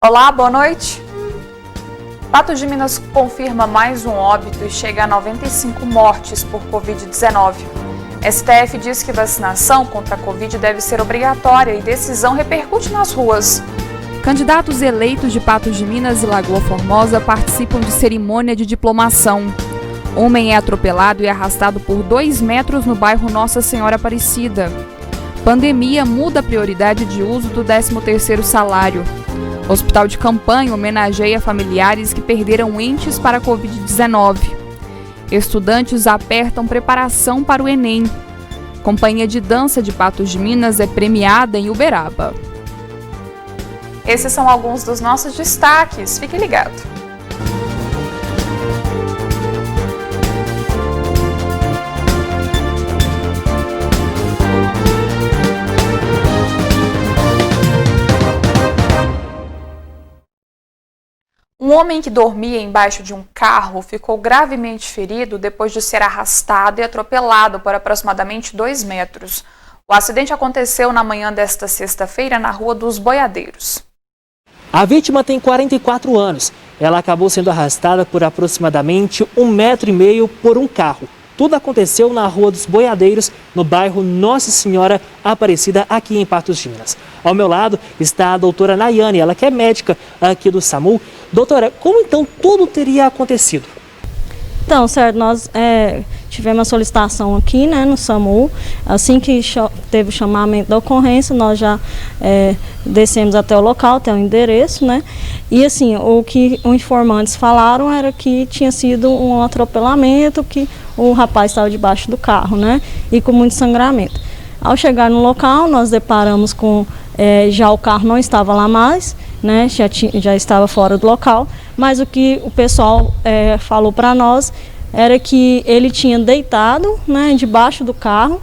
Olá, boa noite. Patos de Minas confirma mais um óbito e chega a 95 mortes por Covid-19. STF diz que vacinação contra a Covid deve ser obrigatória e decisão repercute nas ruas. Candidatos eleitos de Patos de Minas e Lagoa Formosa participam de cerimônia de diplomação. Homem é atropelado e arrastado por 2 metros no bairro Nossa Senhora Aparecida. Pandemia muda a prioridade de uso do 13º salário. Hospital de campanha homenageia familiares que perderam entes para a Covid-19. Estudantes apertam preparação para o Enem. Companhia de dança de Patos de Minas é premiada em Uberaba. Esses são alguns dos nossos destaques. Fique ligado. Um homem que dormia embaixo de um carro ficou gravemente ferido depois de ser arrastado e atropelado por aproximadamente 2 metros. O acidente aconteceu na manhã desta sexta-feira na Rua dos Boiadeiros. A vítima tem 44 anos. Ela acabou sendo arrastada por aproximadamente 1,5 metro por um carro. Tudo aconteceu na Rua dos Boiadeiros, no bairro Nossa Senhora Aparecida, aqui em Patos de Minas. Ao meu lado está a doutora Nayane, ela que é médica aqui do SAMU. Doutora, como então tudo teria acontecido? Então, certo, nós tivemos uma solicitação aqui, né, no SAMU. Assim que teve o chamamento da ocorrência, nós já descemos até o local, até o endereço, né? E assim, o que os informantes falaram era que tinha sido um atropelamento, que o rapaz estava debaixo do carro, né? E com muito sangramento. Ao chegar no local, nós deparamos com já o carro não estava lá mais, né? Já estava fora do local, mas o que o pessoal falou para nós era que ele tinha deitado, né, debaixo do carro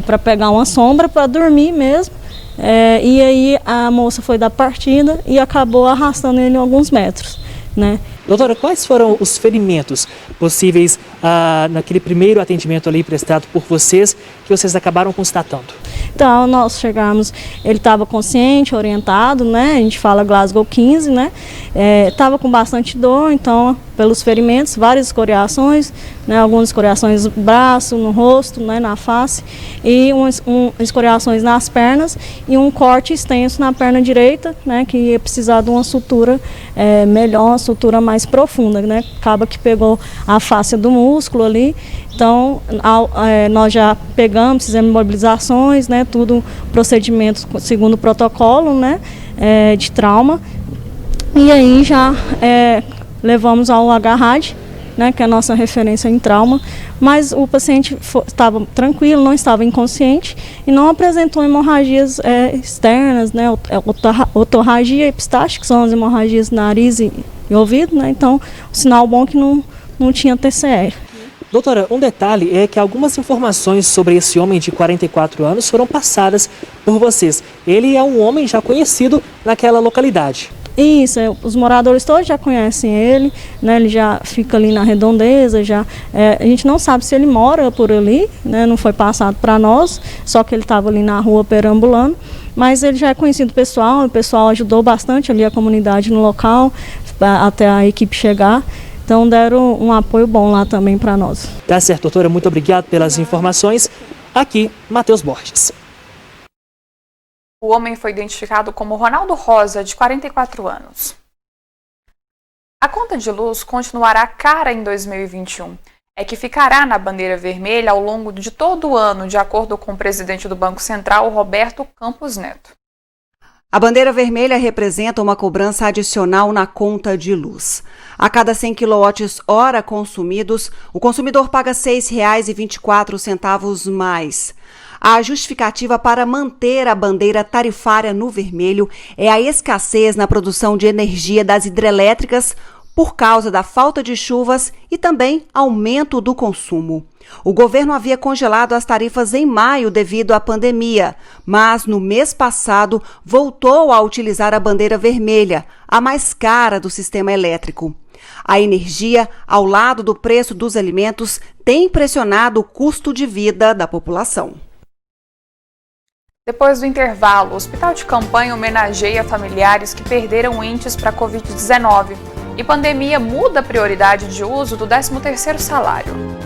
para pegar uma sombra, para dormir mesmo, e aí a moça foi dar partida e acabou arrastando ele alguns metros, né? Doutora, quais foram os ferimentos possíveis naquele primeiro atendimento ali prestado por vocês, que vocês acabaram constatando? Então, nós chegamos, ele estava consciente, orientado, né? A gente fala Glasgow 15, né? Estava com bastante dor, então, pelos ferimentos, várias escoriações, né? Algumas escoriações no braço, no rosto, né? Na face, e escoriações nas pernas e um corte extenso na perna direita, né? Que ia precisar de uma sutura melhor, uma sutura mais profunda, né? Acaba que pegou a face do músculo ali. Então, nós já pegamos, fizemos mobilizações, né, tudo procedimento segundo o protocolo, né, de trauma. E aí já levamos ao HRAD, né, que é a nossa referência em trauma, mas o paciente estava tranquilo, não estava inconsciente e não apresentou hemorragias externas, né, otorragia e epistaxe, que são as hemorragias nariz e ouvido, né, então o sinal bom que não tinha TCE. Doutora, um detalhe é que algumas informações sobre esse homem de 44 anos foram passadas por vocês. Ele é um homem já conhecido naquela localidade. Isso, os moradores todos já conhecem ele, né? Ele já fica ali na redondeza, a gente não sabe se ele mora por ali, né? Não foi passado para nós, só que ele estava ali na rua perambulando, mas ele já é conhecido pessoal, o pessoal ajudou bastante ali a comunidade no local, até a equipe chegar. Então deram um apoio bom lá também para nós. Tá certo, doutora. Muito obrigado pelas informações. Aqui, Matheus Borges. O homem foi identificado como Ronaldo Rosa, de 44 anos. A conta de luz continuará cara em 2021. É que ficará na bandeira vermelha ao longo de todo o ano, de acordo com o presidente do Banco Central, Roberto Campos Neto. A bandeira vermelha representa uma cobrança adicional na conta de luz. A cada 100 kWh consumidos, o consumidor paga R$ 6,24 mais. A justificativa para manter a bandeira tarifária no vermelho é a escassez na produção de energia das hidrelétricas por causa da falta de chuvas e também aumento do consumo. O governo havia congelado as tarifas em maio devido à pandemia, mas no mês passado voltou a utilizar a bandeira vermelha, a mais cara do sistema elétrico. A energia, ao lado do preço dos alimentos, tem pressionado o custo de vida da população. Depois do intervalo, o Hospital de Campanha homenageia familiares que perderam entes para a Covid-19 e pandemia muda a prioridade de uso do 13º salário.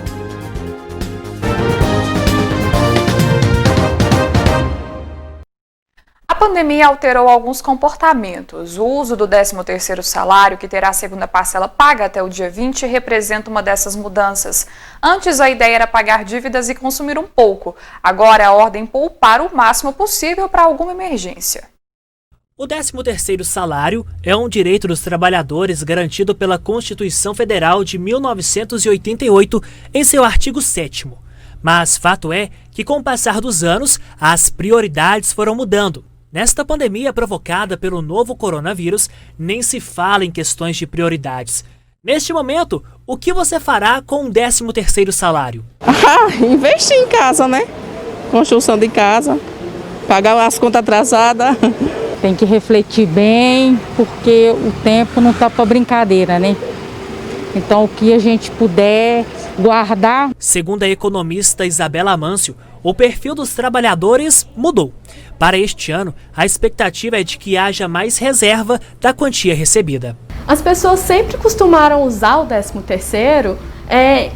A pandemia alterou alguns comportamentos. O uso do 13º salário, que terá a segunda parcela paga até o dia 20, representa uma dessas mudanças. Antes, a ideia era pagar dívidas e consumir um pouco. Agora, a ordem poupar o máximo possível para alguma emergência. O 13º salário é um direito dos trabalhadores garantido pela Constituição Federal de 1988 em seu artigo 7º. Mas fato é que, com o passar dos anos, as prioridades foram mudando. Nesta pandemia provocada pelo novo coronavírus, nem se fala em questões de prioridades. Neste momento, o que você fará com o 13º salário? Investir em casa, né? Construção de casa, pagar as contas atrasadas. Tem que refletir bem, porque o tempo não está para brincadeira, né? Então, o que a gente puder guardar. Segundo a economista Isabela Amâncio, o perfil dos trabalhadores mudou. Para este ano, a expectativa é de que haja mais reserva da quantia recebida. As pessoas sempre costumaram usar o 13º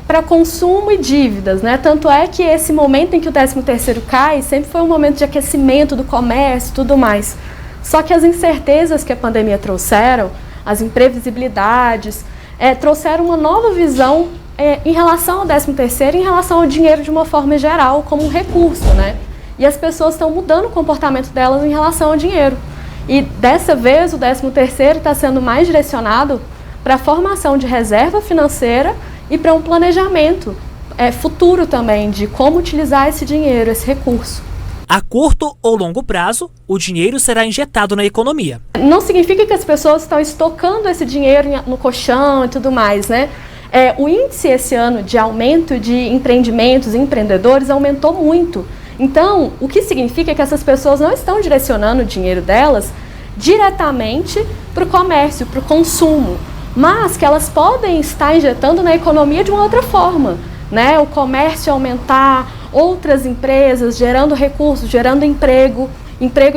para consumo e dívidas, né? Tanto é que esse momento em que o 13º cai sempre foi um momento de aquecimento do comércio e tudo mais. Só que as incertezas que a pandemia trouxeram, as imprevisibilidades, trouxeram uma nova visão em relação ao 13º, em relação ao dinheiro de uma forma geral, como um recurso, né? E as pessoas estão mudando o comportamento delas em relação ao dinheiro. E dessa vez o 13º está sendo mais direcionado para a formação de reserva financeira e para um planejamento futuro também de como utilizar esse dinheiro, esse recurso. A curto ou longo prazo, o dinheiro será injetado na economia. Não significa que as pessoas estão estocando esse dinheiro no colchão e tudo mais, né? O índice esse ano de aumento de empreendimentos e empreendedores aumentou muito. Então, o que significa que essas pessoas não estão direcionando o dinheiro delas diretamente para o comércio, para o consumo, mas que elas podem estar injetando na economia de uma outra forma, né? O comércio aumentar, outras empresas gerando recursos, gerando emprego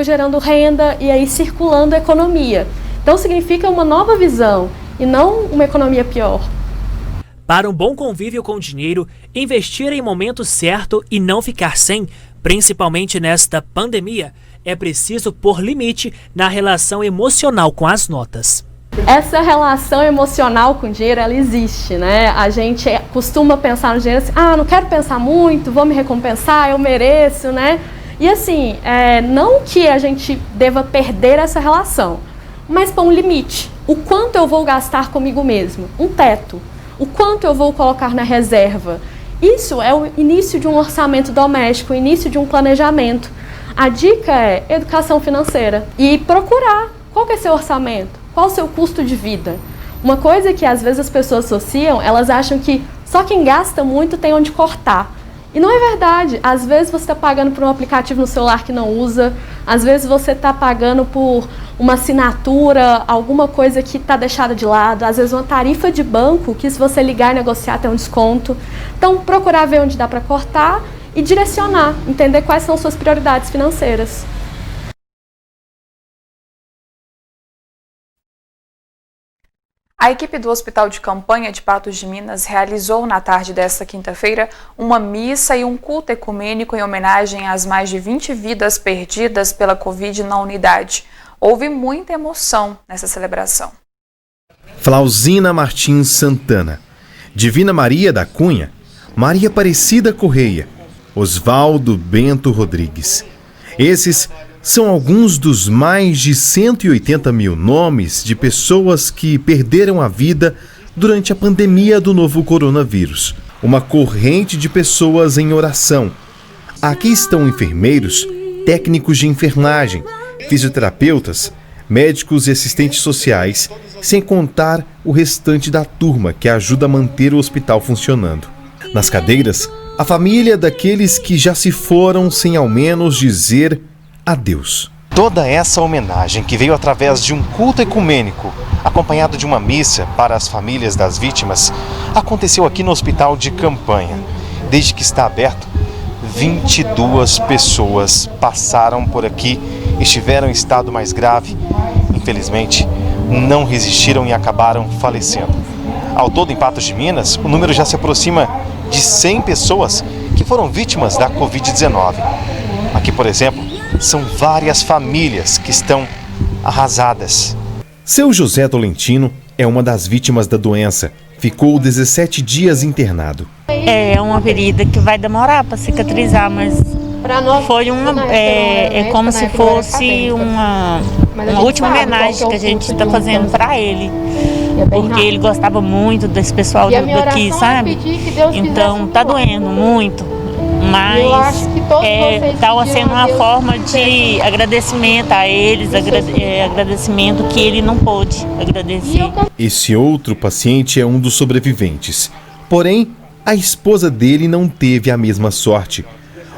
gerando renda e aí circulando a economia. Então, significa uma nova visão e não uma economia pior. Para um bom convívio com o dinheiro, investir em momento certo e não ficar sem, principalmente nesta pandemia, é preciso pôr limite na relação emocional com as notas. Essa relação emocional com o dinheiro, ela existe, né? A gente costuma pensar no dinheiro assim, não quero pensar muito, vou me recompensar, eu mereço, né? E assim, não que a gente deva perder essa relação, mas pôr um limite. O quanto eu vou gastar comigo mesmo? Um teto. O quanto eu vou colocar na reserva? Isso é o início de um orçamento doméstico, o início de um planejamento. A dica é educação financeira e procurar qual que é seu orçamento, qual o seu custo de vida. Uma coisa que às vezes as pessoas associam, elas acham que só quem gasta muito tem onde cortar. E não é verdade. Às vezes você está pagando por um aplicativo no celular que não usa, às vezes você está pagando por uma assinatura, alguma coisa que está deixada de lado, às vezes uma tarifa de banco que se você ligar e negociar tem um desconto. Então procurar ver onde dá para cortar e direcionar, entender quais são suas prioridades financeiras. A equipe do Hospital de Campanha de Patos de Minas realizou na tarde desta quinta-feira uma missa e um culto ecumênico em homenagem às mais de 20 vidas perdidas pela Covid na unidade. Houve muita emoção nessa celebração. Flauzina Martins Santana, Divina Maria da Cunha, Maria Aparecida Correia, Osvaldo Bento Rodrigues. Esses são alguns dos mais de 180 mil nomes de pessoas que perderam a vida durante a pandemia do novo coronavírus. Uma corrente de pessoas em oração. Aqui estão enfermeiros, técnicos de enfermagem, fisioterapeutas, médicos e assistentes sociais, sem contar o restante da turma que ajuda a manter o hospital funcionando. Nas cadeiras, a família daqueles que já se foram sem ao menos dizer adeus. Toda essa homenagem, que veio através de um culto ecumênico, acompanhado de uma missa para as famílias das vítimas, aconteceu aqui no Hospital de Campanha. Desde que está aberto, 22 pessoas passaram por aqui, estiveram em estado mais grave. Infelizmente, não resistiram e acabaram falecendo. Ao todo, em Patos de Minas, o número já se aproxima de 100 pessoas que foram vítimas da Covid-19. Aqui, por exemplo, são várias famílias que estão arrasadas. Seu José Tolentino é uma das vítimas da doença. Ficou 17 dias internado. É uma ferida que vai demorar para cicatrizar, mas foi como se fosse uma última homenagem que a gente está fazendo para ele. Porque ele gostava muito desse pessoal daqui, sabe? Então tá doendo muito, mas tá sendo uma forma de agradecimento a eles, agradecimento que ele não pôde agradecer. Esse outro paciente é um dos sobreviventes. Porém, a esposa dele não teve a mesma sorte.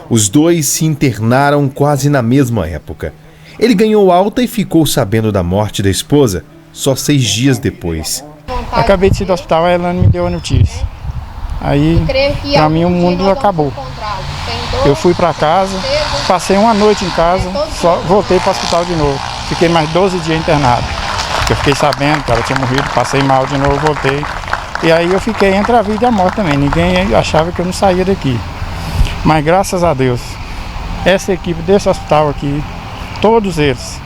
Os dois se internaram quase na mesma época. Ele ganhou alta e ficou sabendo da morte da esposa só 6 dias depois. Acabei de sair do hospital, a Elane me deu a notícia. Aí, pra mim, o mundo acabou. Eu fui pra casa, passei uma noite em casa, só voltei para o hospital de novo. Fiquei mais 12 dias internado. Eu fiquei sabendo que ela tinha morrido, passei mal de novo, voltei. E aí eu fiquei entre a vida e a morte também. Ninguém achava que eu não saía daqui. Mas graças a Deus, essa equipe desse hospital aqui, todos eles,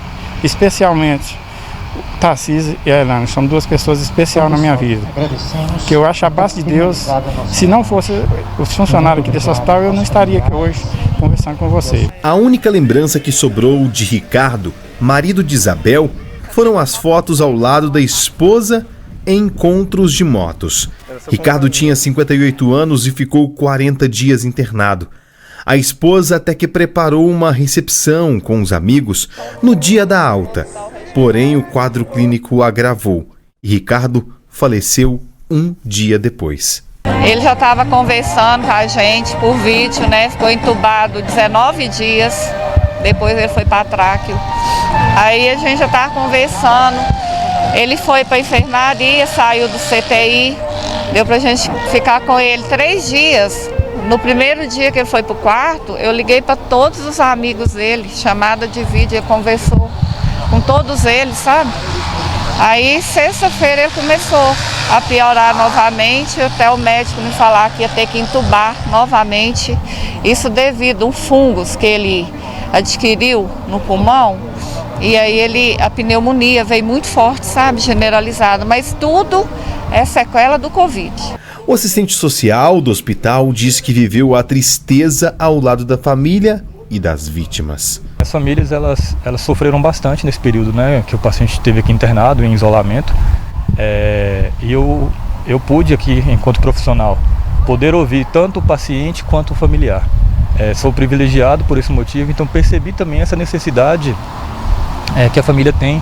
especialmente Tarcísio e a Elane, são 2 pessoas especiais na minha vida. Que eu acho a base de Deus. Se não fosse os funcionários aqui desse hospital, eu não estaria aqui hoje conversando com você. A única lembrança que sobrou de Ricardo, marido de Isabel, foram as fotos ao lado da esposa em encontros de motos. Ricardo tinha 58 anos e ficou 40 dias internado. A esposa até que preparou uma recepção com os amigos no dia da alta. Porém, o quadro clínico agravou e Ricardo faleceu 1 dia depois. Ele já estava conversando com a gente por vídeo, né? Ficou entubado 19 dias, depois ele foi para tráqueo. Aí a gente já estava conversando, ele foi para a enfermaria, saiu do CTI, deu para a gente ficar com ele 3 dias. No primeiro dia que ele foi para o quarto, eu liguei para todos os amigos dele, chamada de vídeo, ele conversou com todos eles, sabe? Aí, sexta-feira, ele começou a piorar novamente, até o médico me falar que ia ter que entubar novamente. Isso devido a um fungos que ele adquiriu no pulmão. E aí, a pneumonia veio muito forte, sabe? Generalizada. Mas tudo é sequela do Covid. O assistente social do hospital diz que viveu a tristeza ao lado da família e das vítimas. As famílias elas sofreram bastante nesse período, né, que o paciente esteve aqui internado em isolamento. E eu pude aqui, enquanto profissional, poder ouvir tanto o paciente quanto o familiar. Sou privilegiado por esse motivo, então percebi também essa necessidade que a família tem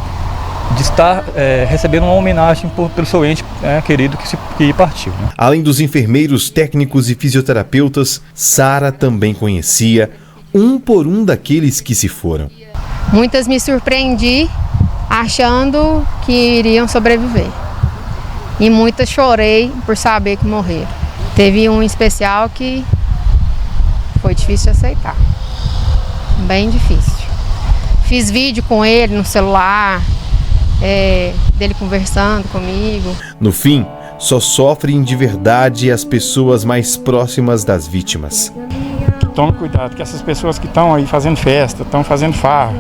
de estar recebendo uma homenagem pelo seu ente querido que partiu. Né? Além dos enfermeiros, técnicos e fisioterapeutas, Sara também conhecia um por um daqueles que se foram. Muitas me surpreendi achando que iriam sobreviver. E muitas chorei por saber que morreram. Teve um especial que foi difícil de aceitar. Bem difícil. Fiz vídeo com ele no celular, dele conversando comigo. No fim, só sofrem de verdade as pessoas mais próximas das vítimas. Tome cuidado, que essas pessoas que estão aí fazendo festa, estão fazendo farra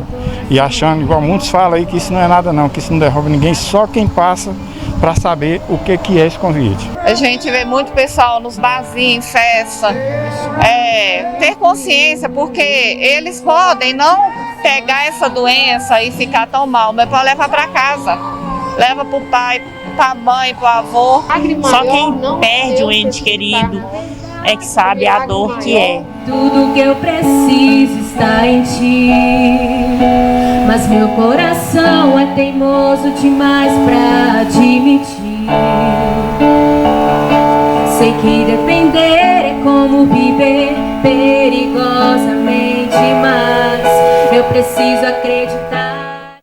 e achando, igual muitos falam aí, que isso não é nada não, que isso não derruba ninguém, só quem passa para saber o que é esse Covid. A gente vê muito pessoal nos barzinhos, festa, ter consciência, porque eles podem não pegar essa doença e ficar tão mal, mas pode levar para casa, leva para o pai, para a mãe, para o avô. Só quem perde o ente querido é que sabe a dor que é. Tudo que eu preciso está em ti, mas meu coração é teimoso demais pra admitir. Sei que depender é como viver perigosamente, mas eu preciso acreditar.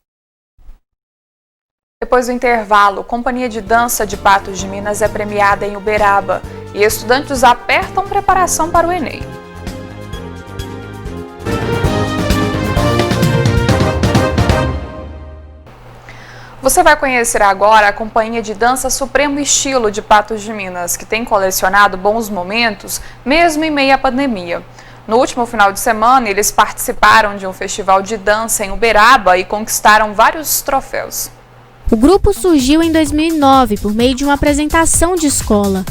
Depois do intervalo, Companhia de Dança de Patos de Minas é premiada em Uberaba e estudantes apertam preparação para o Enem. Você vai conhecer agora a companhia de dança Supremo Estilo de Patos de Minas, que tem colecionado bons momentos, mesmo em meio à pandemia. No último final de semana, eles participaram de um festival de dança em Uberaba e conquistaram vários troféus. O grupo surgiu em 2009 por meio de uma apresentação de escola.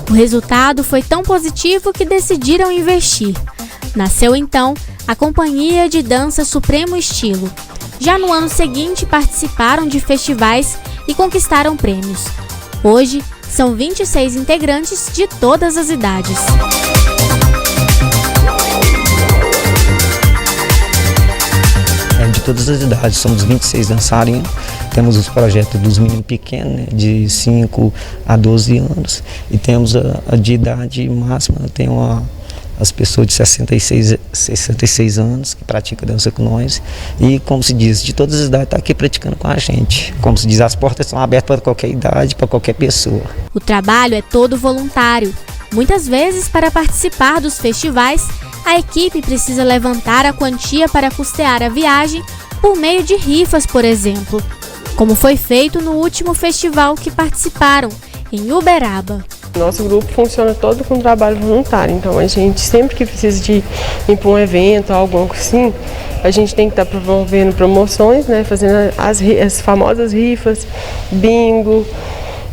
O resultado foi tão positivo que decidiram investir. Nasceu então a companhia de dança Supremo Estilo. Já no ano seguinte, participaram de festivais e conquistaram prêmios. Hoje, são 26 integrantes de todas as idades. De todas as idades, somos 26 dançarinos, temos os projetos dos meninos pequenos, né, de 5 a 12 anos, e temos a de idade máxima, tem as pessoas de 66 anos que praticam dança com nós, e como se diz, de todas as idades está aqui praticando com a gente. Como se diz, as portas estão abertas para qualquer idade, para qualquer pessoa. O trabalho é todo voluntário. Muitas vezes, para participar dos festivais, a equipe precisa levantar a quantia para custear a viagem por meio de rifas, por exemplo, como foi feito no último festival que participaram, em Uberaba. Nosso grupo funciona todo com trabalho voluntário, então a gente sempre que precisa de ir para um evento, algo assim, a gente tem que estar promovendo promoções, né, fazendo as famosas rifas, bingo.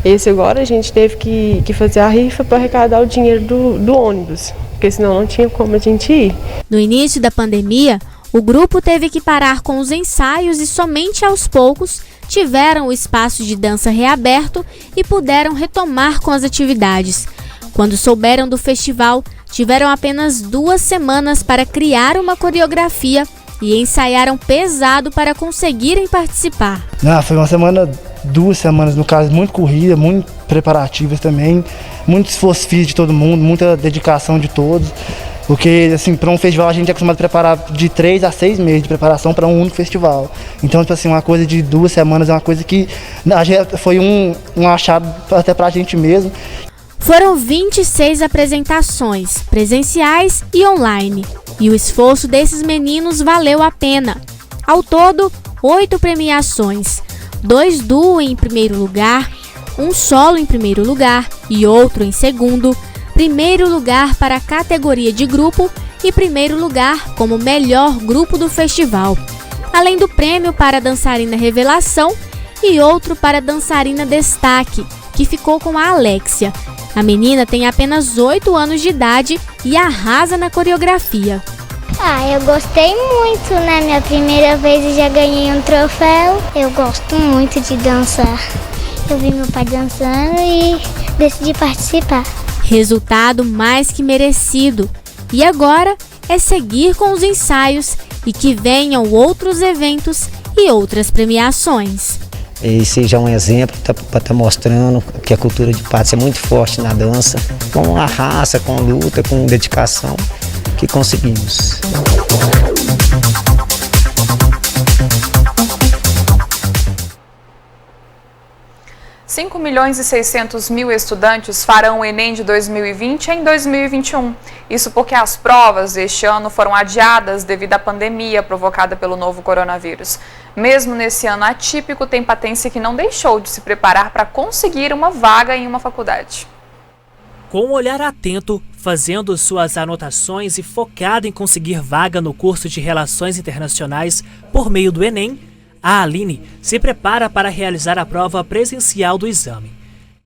Esse agora a gente teve que fazer a rifa para arrecadar o dinheiro do ônibus, porque senão não tinha como a gente ir. No início da pandemia, o grupo teve que parar com os ensaios e somente aos poucos tiveram o espaço de dança reaberto e puderam retomar com as atividades. Quando souberam do festival, tiveram apenas 2 semanas para criar uma coreografia e ensaiaram pesado para conseguirem participar. Foi uma semana, 2 semanas no caso, muito corrida, muito preparativas também, muito esforço físico de todo mundo, muita dedicação de todos. Porque, assim, para um festival a gente é acostumado a preparar de 3 a 6 meses de preparação para um único festival. Então, tipo assim, uma coisa de 2 semanas é uma coisa que foi um achado até para a gente mesmo. Foram 26 apresentações, presenciais e online. E o esforço desses meninos valeu a pena. Ao todo, 8 premiações. 2 duo em primeiro lugar, 1 solo em primeiro lugar e outro em segundo. Primeiro lugar para a categoria de grupo e primeiro lugar como melhor grupo do festival. Além do prêmio para a dançarina revelação e outro para a dançarina destaque, que ficou com a Alexia. A menina tem apenas 8 anos de idade e arrasa na coreografia. Eu gostei muito, né? Minha primeira vez e já ganhei um troféu. Eu gosto muito de dançar. Eu vi meu pai dançando e decidi participar. Resultado mais que merecido. E agora é seguir com os ensaios e que venham outros eventos e outras premiações. Esse já é um exemplo para estar mostrando que a cultura de Patos é muito forte na dança, com a raça, com luta, com dedicação, que conseguimos. 5.600.000 estudantes farão o Enem de 2020 em 2021. Isso porque as provas deste ano foram adiadas devido à pandemia provocada pelo novo coronavírus. Mesmo nesse ano atípico, tem patense que não deixou de se preparar para conseguir uma vaga em uma faculdade. Com um olhar atento, fazendo suas anotações e focado em conseguir vaga no curso de Relações Internacionais por meio do Enem, a Aline se prepara para realizar a prova presencial do exame.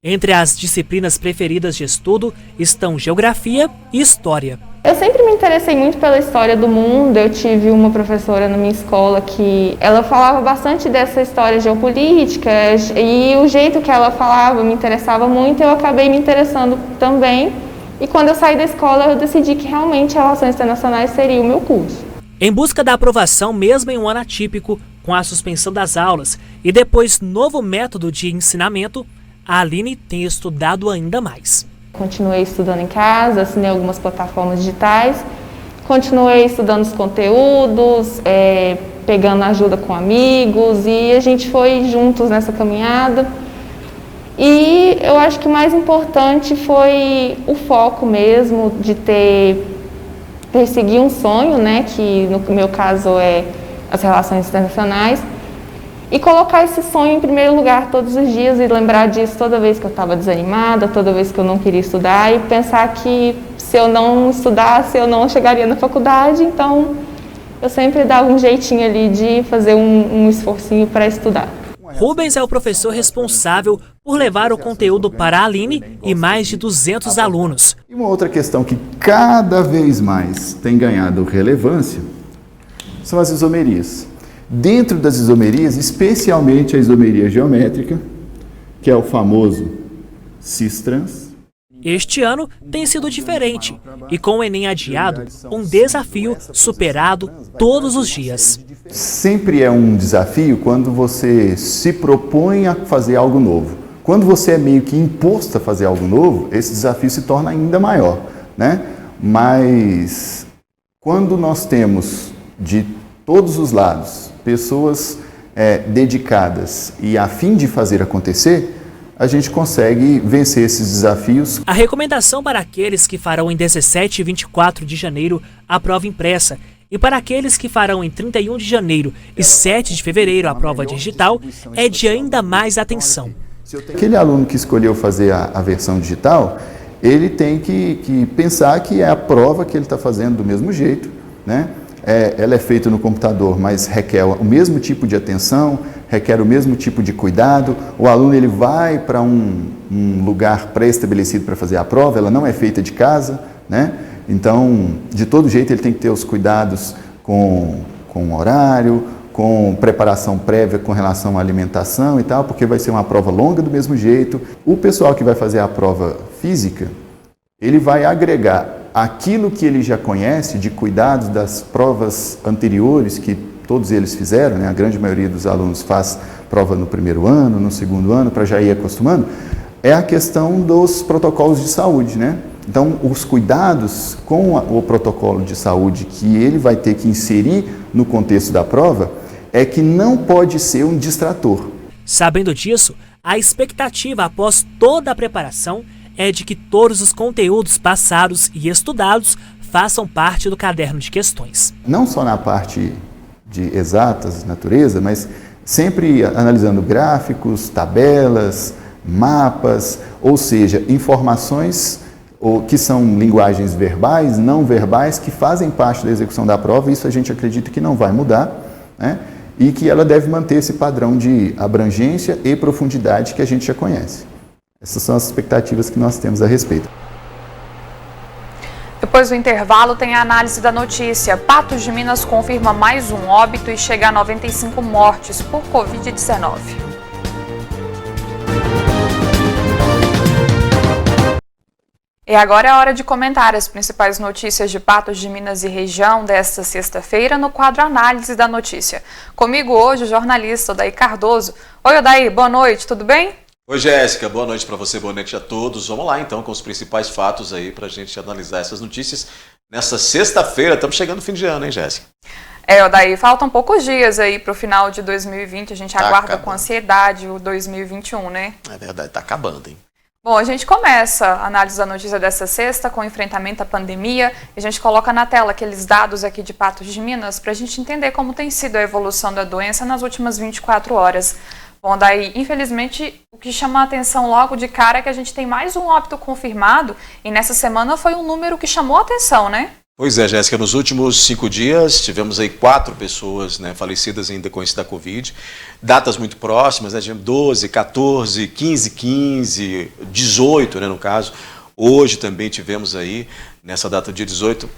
Entre as disciplinas preferidas de estudo estão Geografia e História. Eu sempre me interessei muito pela história do mundo. Eu tive uma professora na minha escola que ela falava bastante dessa história geopolítica e o jeito que ela falava me interessava muito, eu acabei me interessando também. E quando eu saí da escola eu decidi que realmente Relações Internacionais seria o meu curso. Em busca da aprovação mesmo em um ano atípico, com a suspensão das aulas e depois novo método de ensinamento, a Aline tem estudado ainda mais. Continuei estudando em casa, assinei algumas plataformas digitais, continuei estudando os conteúdos, pegando ajuda com amigos e a gente foi juntos nessa caminhada. E eu acho que o mais importante foi o foco mesmo de perseguir um sonho, né, que no meu caso é as relações internacionais, E colocar esse sonho em primeiro lugar todos os dias e lembrar disso toda vez que eu estava desanimada, toda vez que eu não queria estudar e pensar que se eu não estudasse eu não chegaria na faculdade, então eu sempre dava um jeitinho ali de fazer um esforcinho para estudar. Rubens é o professor responsável por levar o conteúdo para a Aline e mais de 200 alunos. E uma outra questão que cada vez mais tem ganhado relevância são as isomerias. Dentro das isomerias, especialmente a isomeria geométrica, que é o famoso cis-trans. Este ano tem sido diferente e com o Enem adiado, um desafio superado todos os dias. Sempre é um desafio quando você se propõe a fazer algo novo. Quando você é meio que imposto a fazer algo novo, esse desafio se torna ainda maior, né? Mas quando nós temos de todos os lados pessoas dedicadas e a fim de fazer acontecer, a gente consegue vencer esses desafios. A recomendação para aqueles que farão em 17 e 24 de janeiro a prova impressa e para aqueles que farão em 31 de janeiro e 7 de fevereiro a prova digital é de ainda mais atenção. Aquele aluno que escolheu fazer a versão digital, ele tem que pensar que é a prova que ele está fazendo do mesmo jeito, né? Ela é feita no computador, mas requer o mesmo tipo de atenção, requer o mesmo tipo de cuidado. O aluno ele vai para um lugar pré-estabelecido para fazer a prova, ela não é feita de casa, né? Então, de todo jeito, ele tem que ter os cuidados com o horário, com preparação prévia com relação à alimentação e tal, porque vai ser uma prova longa do mesmo jeito. O pessoal que vai fazer a prova física, ele vai agregar aquilo que ele já conhece de cuidados das provas anteriores que todos eles fizeram, né? A grande maioria dos alunos faz prova no primeiro ano, no segundo ano, para já ir acostumando, é a questão dos protocolos de saúde, né? Então, os cuidados com o protocolo de saúde que ele vai ter que inserir no contexto da prova é que não pode ser um distrator. Sabendo disso, a expectativa após toda a preparação é de que todos os conteúdos passados e estudados façam parte do caderno de questões. Não só na parte de exatas, natureza, mas sempre analisando gráficos, tabelas, mapas, ou seja, informações que são linguagens verbais, não verbais, que fazem parte da execução da prova. Isso a gente acredita que não vai mudar, né? E que ela deve manter esse padrão de abrangência e profundidade que a gente já conhece. Essas são as expectativas que nós temos a respeito. Depois do intervalo tem a análise da notícia. Patos de Minas confirma mais um óbito e chega a 95 mortes por Covid-19. E agora é a hora de comentar as principais notícias de Patos de Minas e região desta sexta-feira no quadro Análise da Notícia. Comigo hoje o jornalista Odair Cardoso. Oi, Odair, boa noite, tudo bem? Oi, Jéssica, boa noite para você, boa noite a todos. Vamos lá então com os principais fatos aí para a gente analisar essas notícias. Nessa sexta-feira, estamos chegando no fim de ano, hein, Jéssica? Odair, faltam poucos dias aí para o final de 2020, a gente aguarda acabando com ansiedade o 2021, né? É verdade, tá acabando, hein? Bom, a gente começa a análise da notícia dessa sexta com o enfrentamento à pandemia. A gente coloca na tela aqueles dados aqui de Patos de Minas para a gente entender como tem sido a evolução da doença nas últimas 24 horas. Bom, daí, infelizmente, o que chama a atenção logo de cara é que a gente tem mais um óbito confirmado e nessa semana foi um número que chamou a atenção, né? Pois é, Jéssica, nos últimos 5 dias tivemos aí 4 pessoas, né, falecidas em decorrência da Covid, datas muito próximas, né, de 12, 14, 15, 18, né, no caso. Hoje também tivemos aí, nessa data dia 18,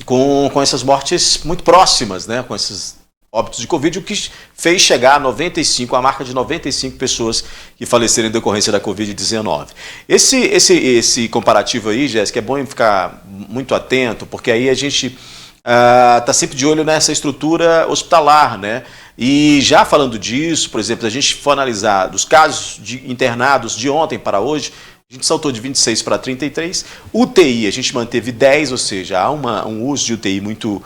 com essas mortes muito próximas, né, com esses óbitos de Covid, o que fez chegar a marca de 95 pessoas que faleceram em decorrência da Covid-19. Esse comparativo aí, Jéssica, é bom ficar muito atento, porque aí a gente está sempre de olho nessa estrutura hospitalar, né? E já falando disso, por exemplo, se a gente for analisar dos casos de internados de ontem para hoje, a gente saltou de 26 para 33, UTI a gente manteve 10, ou seja, há um uso de UTI muito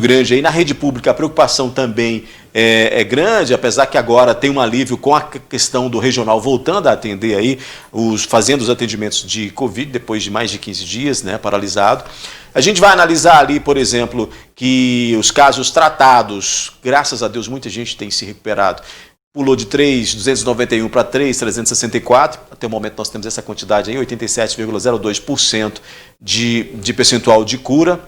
grande. Aí na rede pública a preocupação também é grande, apesar que agora tem um alívio com a questão do regional voltando a atender aí, fazendo os atendimentos de Covid depois de mais de 15 dias, né, paralisado. A gente vai analisar ali, por exemplo, que os casos tratados, graças a Deus, muita gente tem se recuperado. Pulou de 3.291 para 3.364. Até o momento nós temos essa quantidade aí, 87,02% de percentual de cura.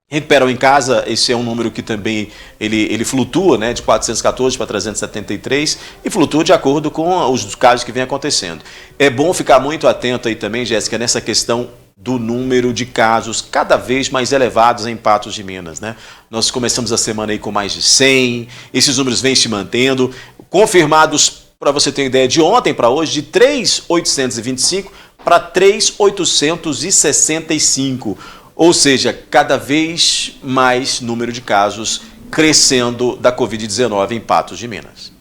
Recuperam em casa, esse é um número que também ele flutua, né, de 414 para 373 e flutua de acordo com os casos que vem acontecendo. É bom ficar muito atento aí também, Jéssica, nessa questão do número de casos cada vez mais elevados em Patos de Minas, né? Nós começamos a semana aí com mais de 100, esses números vêm se mantendo, confirmados, para você ter ideia, de ontem para hoje, de 3.825 para 3.865, ou seja, cada vez mais número de casos crescendo da Covid-19 em Patos de Minas.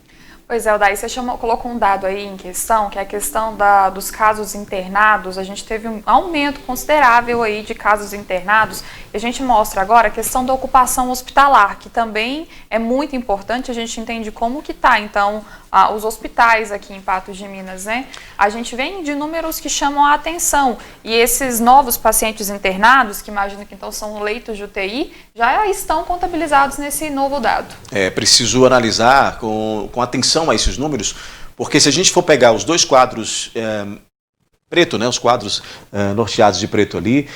Pois é, Odaí, você colocou um dado aí em questão, que é a questão dos casos internados. A gente teve um aumento considerável aí de casos internados e a gente mostra agora a questão da ocupação hospitalar, que também é muito importante. A gente entende como que está, então, os hospitais aqui em Patos de Minas, né? A gente vem de números que chamam a atenção e esses novos pacientes internados, que imagino que então são leitos de UTI, já estão contabilizados nesse novo dado. É preciso analisar com atenção a esses números, porque se a gente for pegar os dois quadros preto, né, os quadros norteados de preto ali,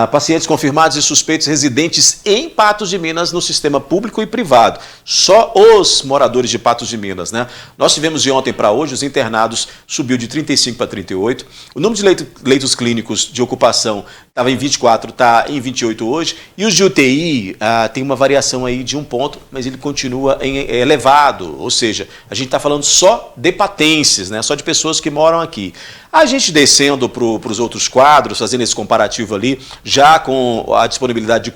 pacientes confirmados e suspeitos residentes em Patos de Minas no sistema público e privado, só os moradores de Patos de Minas, né? Nós tivemos de ontem para hoje, os internados subiu de 35 para 38, o número de leitos clínicos de ocupação estava em 24, está em 28 hoje, e os de UTI tem uma variação aí de 1 ponto, mas ele continua elevado, ou seja, a gente está falando só de patenses, né, só de pessoas que moram aqui. A gente descendo para os outros quadros, fazendo esse comparativo ali, já com a disponibilidade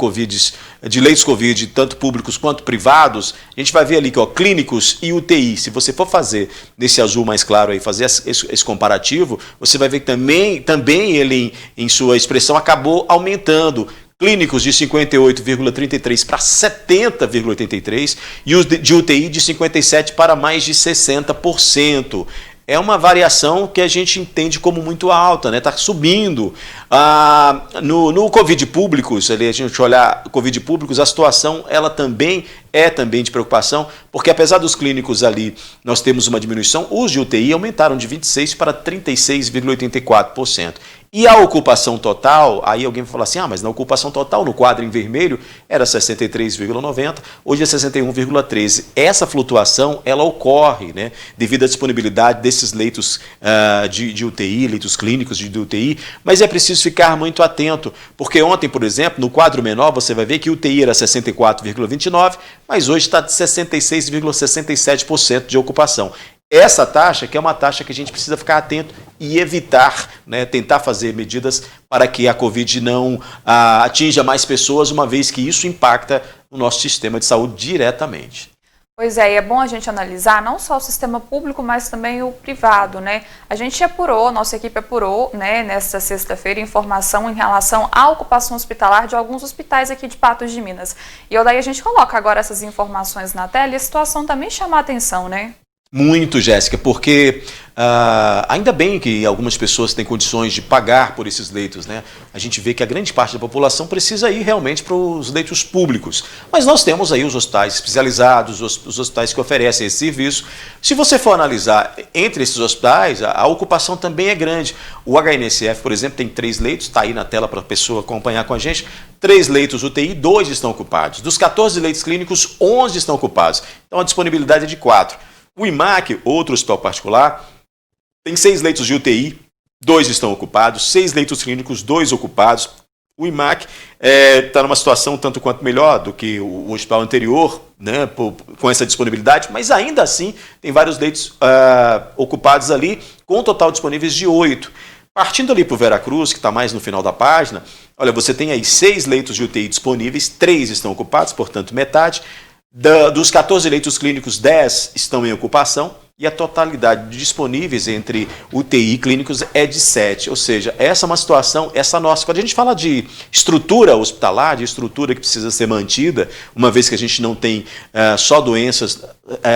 de leitos Covid, tanto públicos quanto privados, a gente vai ver ali que clínicos e UTI, se você for fazer nesse azul mais claro aí, fazer esse comparativo, você vai ver que também ele, em sua expressão, acabou aumentando. Clínicos de 58,33 para 70,83 e os de UTI de 57 para mais de 60%. É uma variação que a gente entende como muito alta, né? Está subindo. No Covid públicos, ali, a gente olhar Covid públicos, a situação ela também é de preocupação, porque apesar dos clínicos ali, nós temos uma diminuição, os de UTI aumentaram de 26% para 36,84%. E a ocupação total, aí alguém vai falar assim, mas na ocupação total, no quadro em vermelho, era 63,90%, hoje é 61,13%. Essa flutuação, ela ocorre, né, devido à disponibilidade desses leitos de UTI, leitos clínicos de UTI, mas é preciso ficar muito atento, porque ontem, por exemplo, no quadro menor, você vai ver que UTI era 64,29%, mas hoje está de 66,67% de ocupação. Essa taxa, que é uma taxa que a gente precisa ficar atento e evitar, né, tentar fazer medidas para que a Covid não atinja mais pessoas, uma vez que isso impacta o nosso sistema de saúde diretamente. Pois é, e é bom a gente analisar não só o sistema público, mas também o privado, né? A gente apurou, nossa equipe apurou, né, nesta sexta-feira, informação em relação à ocupação hospitalar de alguns hospitais aqui de Patos de Minas. E daí a gente coloca agora essas informações na tela e a situação também chama a atenção, né? Muito, Jéssica, porque ainda bem que algumas pessoas têm condições de pagar por esses leitos, né? A gente vê que a grande parte da população precisa ir realmente para os leitos públicos. Mas nós temos aí os hospitais especializados, os hospitais que oferecem esse serviço. Se você for analisar entre esses hospitais, a ocupação também é grande. O HNSF, por exemplo, tem 3 leitos, está aí na tela para a pessoa acompanhar com a gente. 3 leitos UTI, 2 estão ocupados. Dos 14 leitos clínicos, 11 estão ocupados. Então a disponibilidade é de 4. O IMAC, outro hospital particular, tem 6 leitos de UTI, 2 estão ocupados, 6 leitos clínicos, 2 ocupados. O IMAC está numa situação tanto quanto melhor do que o hospital anterior, né, com essa disponibilidade, mas ainda assim tem vários leitos ocupados ali, com um total disponíveis de 8. Partindo ali para o Veracruz, que está mais no final da página, olha, você tem aí 6 leitos de UTI disponíveis, 3 estão ocupados, portanto metade. Dos 14 leitos clínicos, 10 estão em ocupação e a totalidade disponíveis entre UTI e clínicos é de 7. Ou seja, essa é uma situação, essa nossa. Quando a gente fala de estrutura hospitalar, de estrutura que precisa ser mantida, uma vez que a gente não tem só doenças,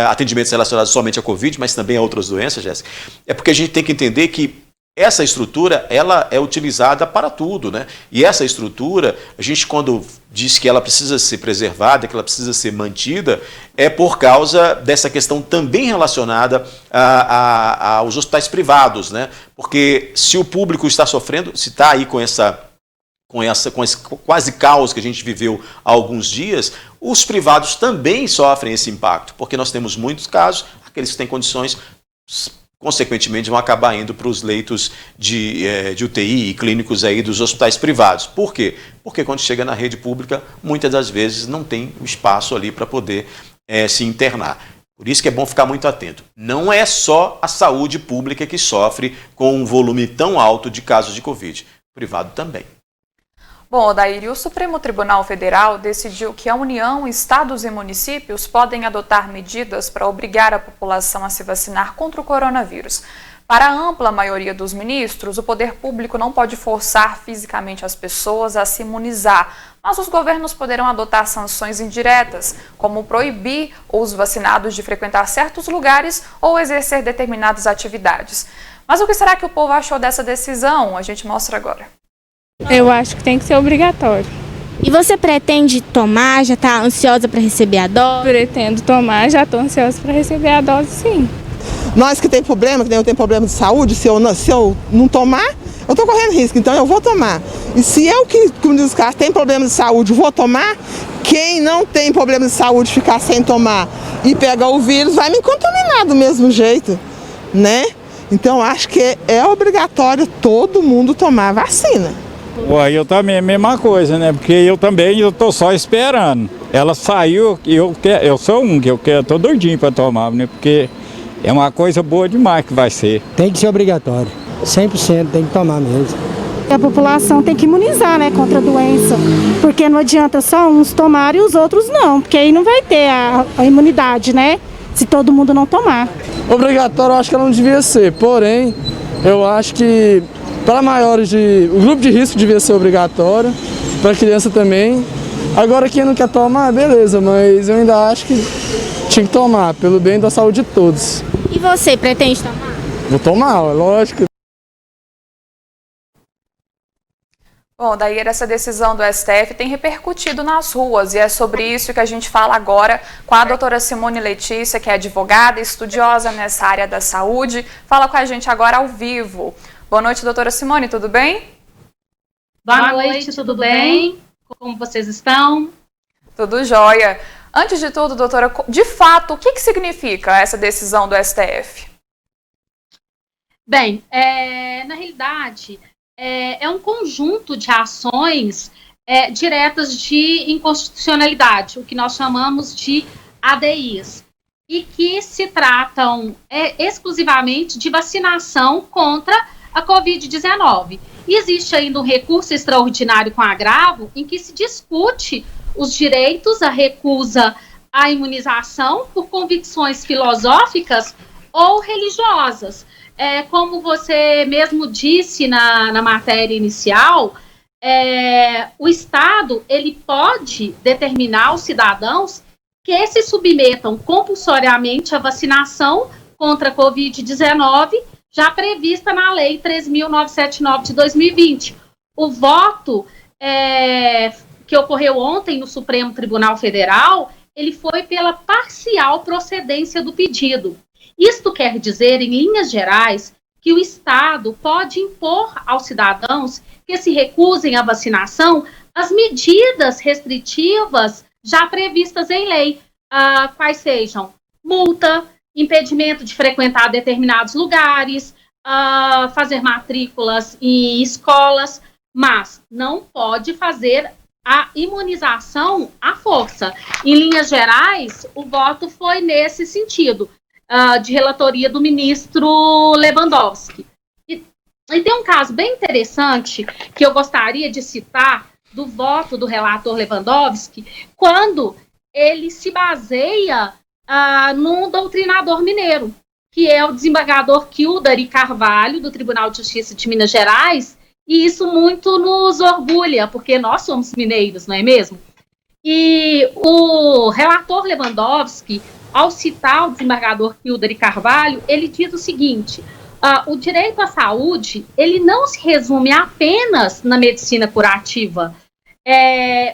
atendimentos relacionados somente à Covid, mas também a outras doenças, Jéssica, é porque a gente tem que entender que essa estrutura, ela é utilizada para tudo, né? E essa estrutura, a gente quando diz que ela precisa ser preservada, que ela precisa ser mantida, é por causa dessa questão também relacionada aos hospitais privados, né? Porque se o público está sofrendo, se está aí com esse quase caos que a gente viveu há alguns dias, os privados também sofrem esse impacto, porque nós temos muitos casos, aqueles que têm condições, consequentemente, vão acabar indo para os leitos de UTI e clínicos aí dos hospitais privados. Por quê? Porque quando chega na rede pública, muitas das vezes não tem espaço ali para poder se internar. Por isso que é bom ficar muito atento. Não é só a saúde pública que sofre com um volume tão alto de casos de Covid. O privado também. Bom, Odair, o Supremo Tribunal Federal decidiu que a União, estados e municípios podem adotar medidas para obrigar a população a se vacinar contra o coronavírus. Para a ampla maioria dos ministros, o poder público não pode forçar fisicamente as pessoas a se imunizar, mas os governos poderão adotar sanções indiretas, como proibir os vacinados de frequentar certos lugares ou exercer determinadas atividades. Mas o que será que o povo achou dessa decisão? A gente mostra agora. Eu acho que tem que ser obrigatório. E você pretende tomar? Já está ansiosa para receber a dose? Pretendo tomar, já estou ansiosa para receber a dose, sim. Nós que tem problema, que eu tenho problema de saúde, se eu não tomar, eu estou correndo risco, então eu vou tomar. E se eu, como diz os caras, tem problema de saúde, vou tomar, quem não tem problema de saúde ficar sem tomar e pegar o vírus, vai me contaminar do mesmo jeito, né? Então acho que é obrigatório todo mundo tomar vacina. Ué, eu também é a mesma coisa, né? Porque eu tô só esperando. Ela saiu, eu sou que eu tô doidinho para tomar, né? Porque é uma coisa boa demais que vai ser. Tem que ser obrigatório, 100% tem que tomar mesmo. A população tem que imunizar, né, contra a doença, porque não adianta só uns tomarem e os outros não, porque aí não vai ter a imunidade, né, se todo mundo não tomar. Obrigatório eu acho que ela não devia ser, porém, eu acho que para maiores o grupo de risco devia ser obrigatório, para criança também. Agora quem não quer tomar, beleza, mas eu ainda acho que tinha que tomar, pelo bem da saúde de todos. E você, pretende tomar? Vou tomar, lógico. Bom, daí essa decisão do STF tem repercutido nas ruas e é sobre isso que a gente fala agora com a doutora Simone Letícia, que é advogada e estudiosa nessa área da saúde. Fala com a gente agora ao vivo. Boa noite, doutora Simone, tudo bem? Boa noite, tudo bem? Como vocês estão? Tudo jóia. Antes de tudo, doutora, de fato, o que significa essa decisão do STF? Bem, na realidade, é um conjunto de ações diretas de inconstitucionalidade, o que nós chamamos de ADIs, e que se tratam exclusivamente de vacinação contra a Covid-19. Existe ainda um recurso extraordinário com agravo em que se discute os direitos, a recusa à imunização por convicções filosóficas ou religiosas. Como você mesmo disse na matéria inicial, o Estado ele pode determinar aos cidadãos que se submetam compulsoriamente à vacinação contra a Covid-19, já prevista na Lei 3.979 de 2020. O voto que ocorreu ontem no Supremo Tribunal Federal, ele foi pela parcial procedência do pedido. Isto quer dizer, em linhas gerais, que o Estado pode impor aos cidadãos que se recusem à vacinação as medidas restritivas já previstas em lei, quais sejam multa, impedimento de frequentar determinados lugares, fazer matrículas em escolas, mas não pode fazer a imunização à força. Em linhas gerais, o voto foi nesse sentido, de relatoria do ministro Lewandowski. E tem um caso bem interessante que eu gostaria de citar do voto do relator Lewandowski, quando ele se baseia num doutrinador mineiro, que é o desembargador Kildare Carvalho, do Tribunal de Justiça de Minas Gerais, e isso muito nos orgulha, porque nós somos mineiros, não é mesmo? E o relator Lewandowski, ao citar o desembargador Kildare Carvalho, ele diz o seguinte: o direito à saúde, ele não se resume apenas na medicina curativa,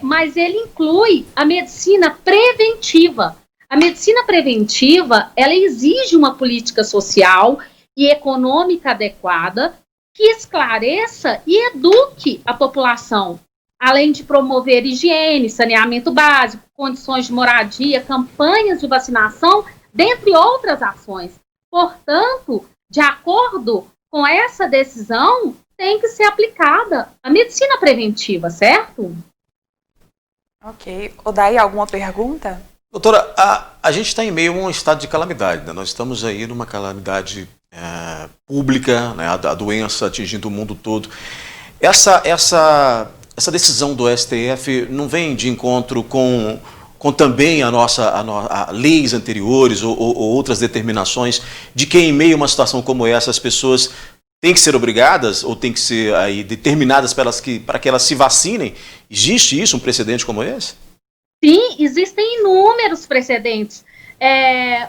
mas ele inclui a medicina preventiva. A medicina preventiva, ela exige uma política social e econômica adequada que esclareça e eduque a população, além de promover higiene, saneamento básico, condições de moradia, campanhas de vacinação, dentre outras ações. Portanto, de acordo com essa decisão, tem que ser aplicada a medicina preventiva, certo? Ok. Odaí, alguma pergunta? Doutora, a gente está em meio a um estado de calamidade, né? Nós estamos aí numa calamidade pública, né? A doença atingindo o mundo todo. Essa decisão do STF não vem de encontro com também a leis anteriores ou outras determinações de que em meio a uma situação como essa as pessoas têm que ser obrigadas ou têm que ser aí determinadas para que elas se vacinem? Existe isso, um precedente como esse? Sim, existem inúmeros precedentes.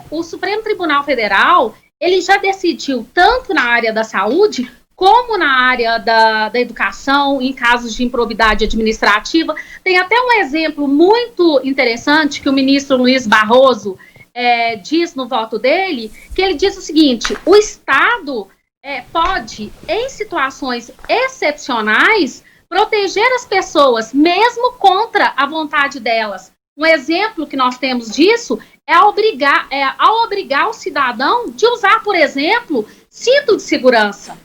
O Supremo Tribunal Federal, ele já decidiu tanto na área da saúde como na área da educação, em casos de improbidade administrativa. Tem até um exemplo muito interessante que o ministro Luiz Barroso diz no voto dele, que ele diz o seguinte: o Estado pode, em situações excepcionais, proteger as pessoas, mesmo contra a vontade delas. Um exemplo que nós temos disso é ao obrigar o cidadão de usar, por exemplo, cinto de segurança.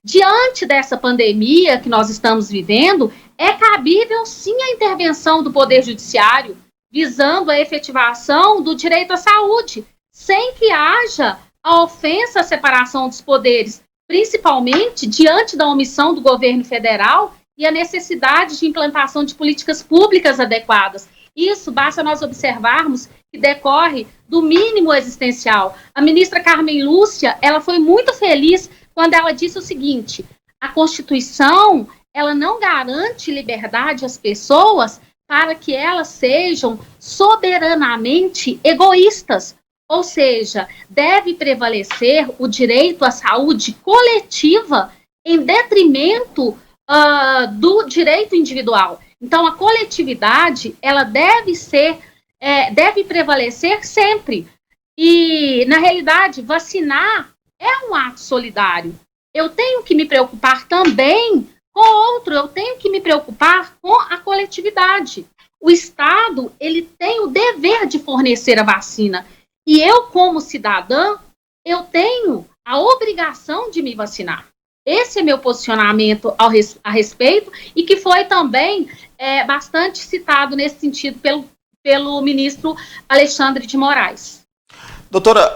Diante dessa pandemia que nós estamos vivendo, é cabível sim a intervenção do Poder Judiciário, visando a efetivação do direito à saúde, sem que haja a ofensa à separação dos poderes, principalmente diante da omissão do governo federal e a necessidade de implantação de políticas públicas adequadas. Isso basta nós observarmos que decorre do mínimo existencial. A ministra Carmen Lúcia, ela foi muito feliz quando ela disse o seguinte: a Constituição, ela não garante liberdade às pessoas para que elas sejam soberanamente egoístas. Ou seja, deve prevalecer o direito à saúde coletiva em detrimento do direito individual. Então, a coletividade, ela deve prevalecer sempre. E, na realidade, vacinar é um ato solidário. Eu tenho que me preocupar também com outro, eu tenho que me preocupar com a coletividade. O Estado, ele tem o dever de fornecer a vacina. E eu, como cidadã, eu tenho a obrigação de me vacinar. Esse é meu posicionamento a respeito e que foi também bastante citado nesse sentido pelo ministro Alexandre de Moraes. Doutora,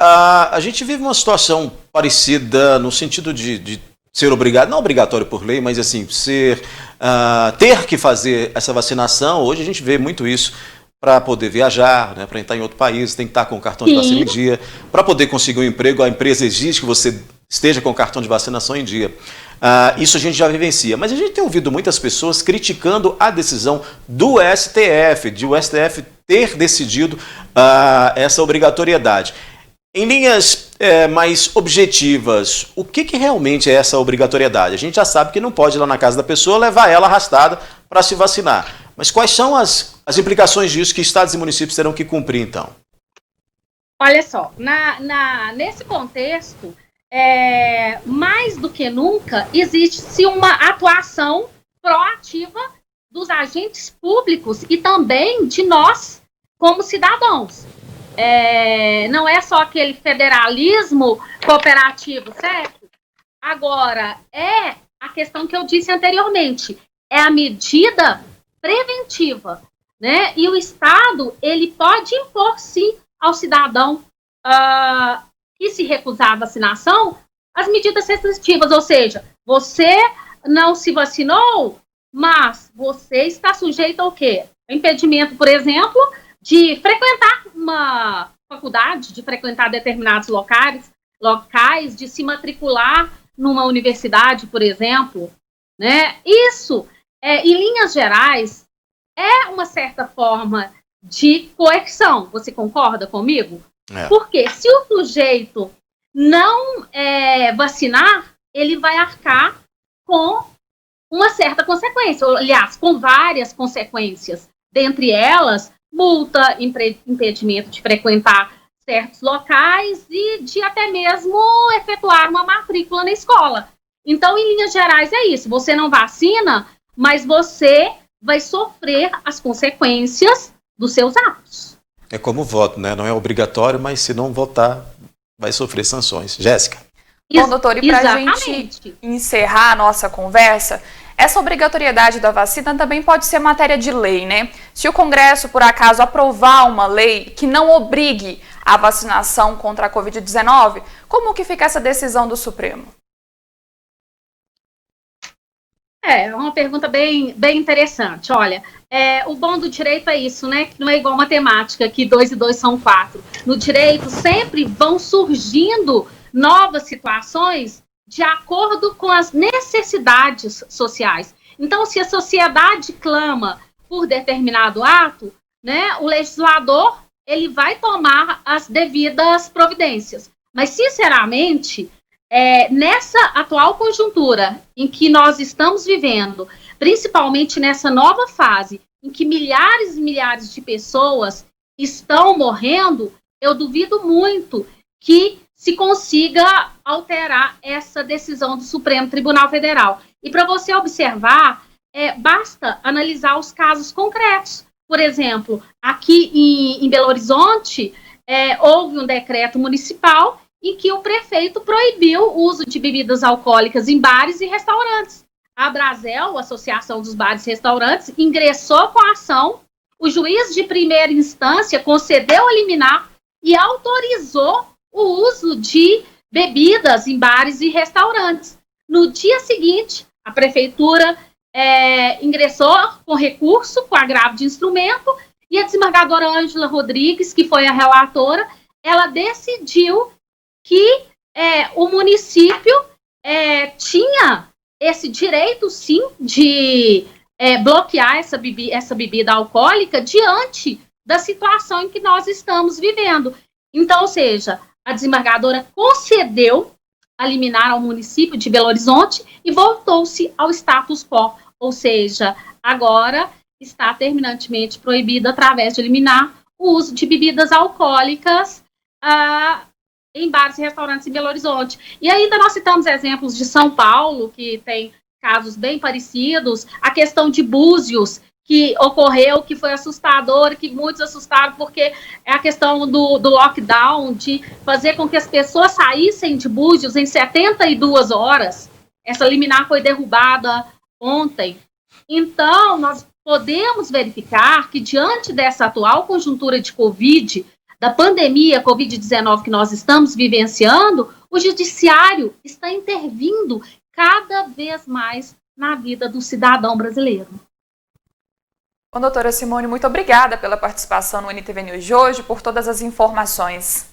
a gente vive uma situação parecida no sentido de ser obrigado, não obrigatório por lei, mas assim, ter que fazer essa vacinação. Hoje a gente vê muito isso. Para poder viajar, né, para entrar em outro país, tem que estar com o cartão de vacina em dia. Para poder conseguir um emprego, a empresa exige que você esteja com o cartão de vacinação em dia. Isso a gente já vivencia. Mas a gente tem ouvido muitas pessoas criticando a decisão do STF, de o STF ter decidido essa obrigatoriedade. Em linhas mais objetivas, o que realmente é essa obrigatoriedade? A gente já sabe que não pode ir lá na casa da pessoa levar ela arrastada para se vacinar. Mas quais são as implicações disso que estados e municípios terão que cumprir, então? Olha só, nesse contexto, mais do que nunca, existe-se uma atuação proativa dos agentes públicos e também de nós, como cidadãos. Não é só aquele federalismo cooperativo, certo? Agora, é a questão que eu disse anteriormente, é a medida preventiva, né? E o Estado, ele pode impor, sim, ao cidadão que se recusar a vacinação, as medidas restritivas, ou seja, você não se vacinou, mas você está sujeito ao quê? Impedimento, por exemplo, de frequentar uma faculdade, de frequentar determinados locais, de se matricular numa universidade, por exemplo, né? Isso, em linhas gerais, é uma certa forma de coerção. Você concorda comigo? Porque se o sujeito não vacinar, ele vai arcar com uma certa consequência, aliás, com várias consequências, dentre elas, multa, impedimento de frequentar certos locais e de até mesmo efetuar uma matrícula na escola. Então, em linhas gerais, é isso. Você não vacina, mas você vai sofrer as consequências dos seus atos. É como o voto, né? Não é obrigatório, mas se não votar, vai sofrer sanções. Jéssica. Bom, doutor, e para a gente encerrar a nossa conversa, essa obrigatoriedade da vacina também pode ser matéria de lei, né? Se o Congresso, por acaso, aprovar uma lei que não obrigue a vacinação contra a Covid-19, como que fica essa decisão do Supremo? É uma pergunta bem interessante. Olha, o bom do direito é isso, né? Que não é igual matemática, que 2 e 2 são 4. No direito sempre vão surgindo novas situações de acordo com as necessidades sociais. Então, se a sociedade clama por determinado ato, né, o legislador ele vai tomar as devidas providências. Mas, sinceramente, nessa atual conjuntura em que nós estamos vivendo, principalmente nessa nova fase em que milhares e milhares de pessoas estão morrendo, eu duvido muito que se consiga alterar essa decisão do Supremo Tribunal Federal. E para você observar, basta analisar os casos concretos. Por exemplo, aqui em Belo Horizonte, houve um decreto municipal em que o prefeito proibiu o uso de bebidas alcoólicas em bares e restaurantes. A Brasel, a Associação dos Bares e Restaurantes, ingressou com a ação, o juiz de primeira instância concedeu a liminar e autorizou o uso de bebidas em bares e restaurantes. No dia seguinte, a prefeitura ingressou com recurso, com agravo de instrumento, e a desembargadora Ângela Rodrigues, que foi a relatora, ela decidiu que o município tinha esse direito, sim, de bloquear essa bebida alcoólica diante da situação em que nós estamos vivendo. Então, ou seja, a desembargadora concedeu a liminar ao município de Belo Horizonte e voltou-se ao status quo, ou seja, agora está terminantemente proibido, através de liminar, o uso de bebidas alcoólicas em bares e restaurantes em Belo Horizonte. E ainda nós citamos exemplos de São Paulo, que tem casos bem parecidos, a questão de Búzios, que ocorreu, que foi assustador, que muitos assustaram, porque é a questão do lockdown, de fazer com que as pessoas saíssem de Búzios em 72 horas. Essa liminar foi derrubada ontem. Então, nós podemos verificar que, diante dessa atual conjuntura de Covid, da pandemia Covid-19 que nós estamos vivenciando, o judiciário está intervindo cada vez mais na vida do cidadão brasileiro. Bom, doutora Simone, muito obrigada pela participação no NTV News de hoje, por todas as informações.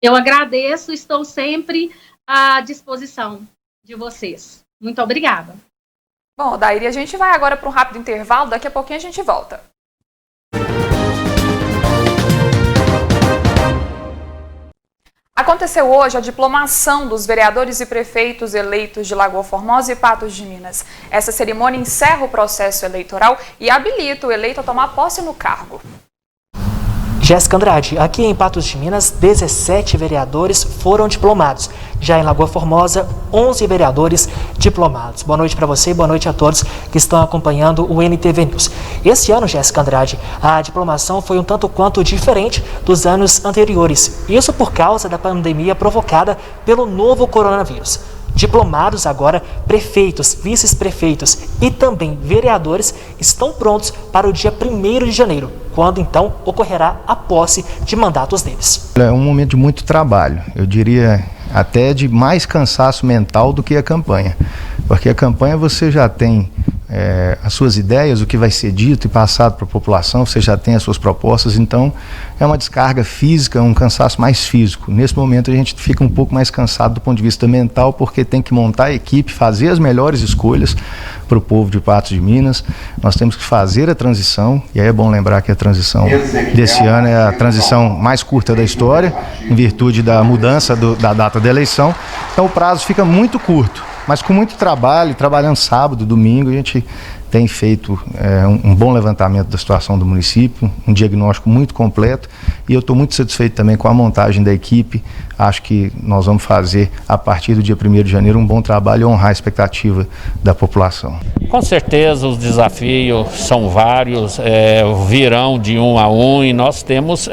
Eu agradeço, estou sempre à disposição de vocês. Muito obrigada. Bom, Daíri, a gente vai agora para um rápido intervalo, daqui a pouquinho a gente volta. Aconteceu hoje a diplomação dos vereadores e prefeitos eleitos de Lagoa Formosa e Patos de Minas. Essa cerimônia encerra o processo eleitoral e habilita o eleito a tomar posse no cargo. Jéssica Andrade, aqui em Patos de Minas, 17 vereadores foram diplomados. Já em Lagoa Formosa, 11 vereadores diplomados. Boa noite para você e boa noite a todos que estão acompanhando o NTV News. Esse ano, Jéssica Andrade, a diplomação foi um tanto quanto diferente dos anos anteriores. Isso por causa da pandemia provocada pelo novo coronavírus. Diplomados agora, prefeitos, vice-prefeitos e também vereadores estão prontos para o dia 1º de janeiro, quando então ocorrerá a posse de mandatos deles. É um momento de muito trabalho, eu diria até de mais cansaço mental do que a campanha, porque a campanha você já tem as suas ideias, o que vai ser dito e passado para a população, você já tem as suas propostas, então é uma descarga física, um cansaço mais físico. Nesse momento a gente fica um pouco mais cansado do ponto de vista mental, porque tem que montar a equipe, fazer as melhores escolhas para o povo de Patos de Minas. Nós temos que fazer a transição, e aí é bom lembrar que a transição desse ano é a transição mais curta da história, em virtude da mudança da data da eleição, então o prazo fica muito curto. Mas com muito trabalho, trabalhando sábado, domingo, a gente tem feito um bom levantamento da situação do município, um diagnóstico muito completo, e eu estou muito satisfeito também com a montagem da equipe. Acho que nós vamos fazer, a partir do dia 1º de janeiro, um bom trabalho e honrar a expectativa da população. Com certeza os desafios são vários, virão de um a um, e nós temos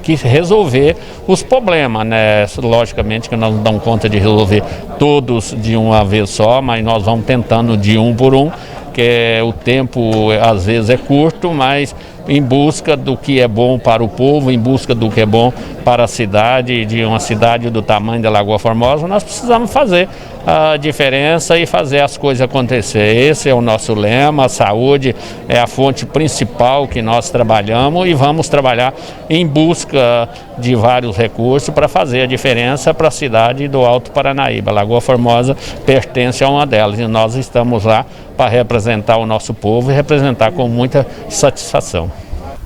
que resolver os problemas, né? Logicamente que nós não damos conta de resolver todos de uma vez só, mas nós vamos tentando de um por um, que o tempo às vezes é curto, mas em busca do que é bom para o povo, em busca do que é bom para a cidade, de uma cidade do tamanho da Lagoa Formosa, nós precisamos fazer a diferença e fazer as coisas acontecer. Esse é o nosso lema, a saúde é a fonte principal que nós trabalhamos, e vamos trabalhar em busca de vários recursos para fazer a diferença para a cidade do Alto Paranaíba. A Lagoa Formosa pertence a uma delas, e nós estamos lá para representar o nosso povo e representar com muita satisfação.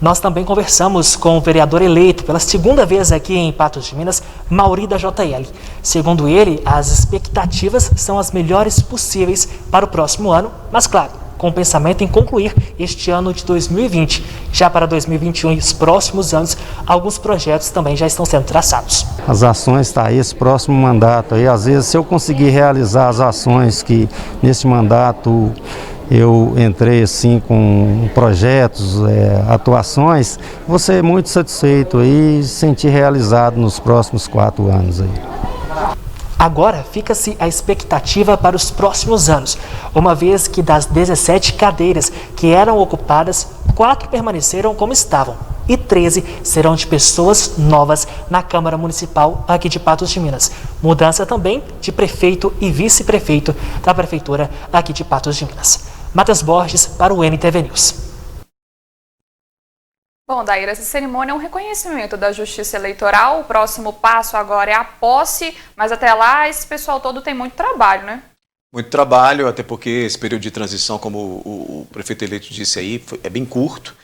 Nós também conversamos com o vereador eleito pela segunda vez aqui em Patos de Minas, Mauri da JL. Segundo ele, as expectativas são as melhores possíveis para o próximo ano, mas claro, com o pensamento em concluir este ano de 2020. Já para 2021 e os próximos anos, alguns projetos também já estão sendo traçados. As ações estão aí, esse próximo mandato aí, às vezes se eu conseguir realizar as ações que nesse mandato eu entrei assim com projetos, atuações, vou ser muito satisfeito e sentir realizado nos próximos 4 anos aí. Agora fica-se a expectativa para os próximos anos, uma vez que das 17 cadeiras que eram ocupadas, 4 permaneceram como estavam e 13 serão de pessoas novas na Câmara Municipal aqui de Patos de Minas. Mudança também de prefeito e vice-prefeito da Prefeitura aqui de Patos de Minas. Matheus Borges para o NTV News. Bom, Daíra, essa cerimônia é um reconhecimento da Justiça Eleitoral. O próximo passo agora é a posse, mas até lá esse pessoal todo tem muito trabalho, né? Muito trabalho, até porque esse período de transição, como o prefeito eleito disse aí, é bem curto.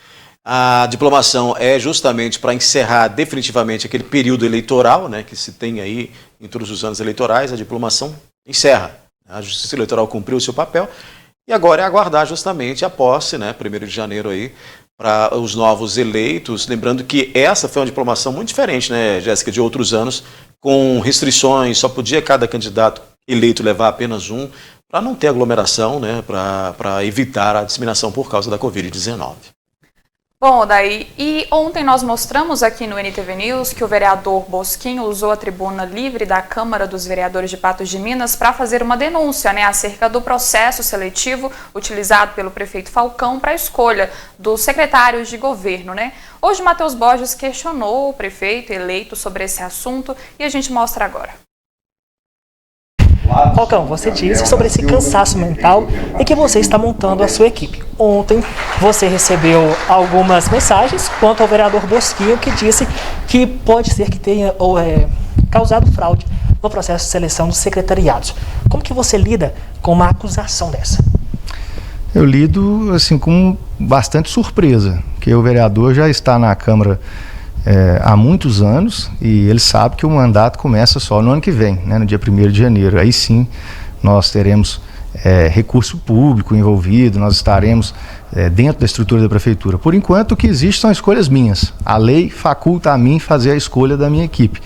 A diplomação é justamente para encerrar definitivamente aquele período eleitoral, né, que se tem aí em todos os anos eleitorais. A diplomação encerra. A Justiça Eleitoral cumpriu o seu papel e agora é aguardar justamente a posse, né, 1º de janeiro aí, para os novos eleitos. Lembrando que essa foi uma diplomação muito diferente, né, Jéssica, de outros anos, com restrições, só podia cada candidato eleito levar apenas um, para não ter aglomeração, né, para evitar a disseminação por causa da Covid-19. Bom, daí, e ontem nós mostramos aqui no NTV News que o vereador Bosquinho usou a tribuna livre da Câmara dos Vereadores de Patos de Minas para fazer uma denúncia, né, acerca do processo seletivo utilizado pelo prefeito Falcão para a escolha dos secretários de governo, né? Hoje Matheus Borges questionou o prefeito eleito sobre esse assunto e a gente mostra agora. Falcão, você disse sobre esse cansaço mental e que você está montando a sua equipe. Ontem você recebeu algumas mensagens quanto ao vereador Bosquinho, que disse que pode ser que tenha causado fraude no processo de seleção dos secretariados. Como que você lida com uma acusação dessa? Eu lido assim com bastante surpresa, que o vereador já está na Câmara há muitos anos e ele sabe que o mandato começa só no ano que vem, né, no dia 1º de janeiro. Aí sim nós teremos recurso público envolvido, nós estaremos dentro da estrutura da prefeitura. Por enquanto o que existe são escolhas minhas. A lei faculta a mim fazer a escolha da minha equipe.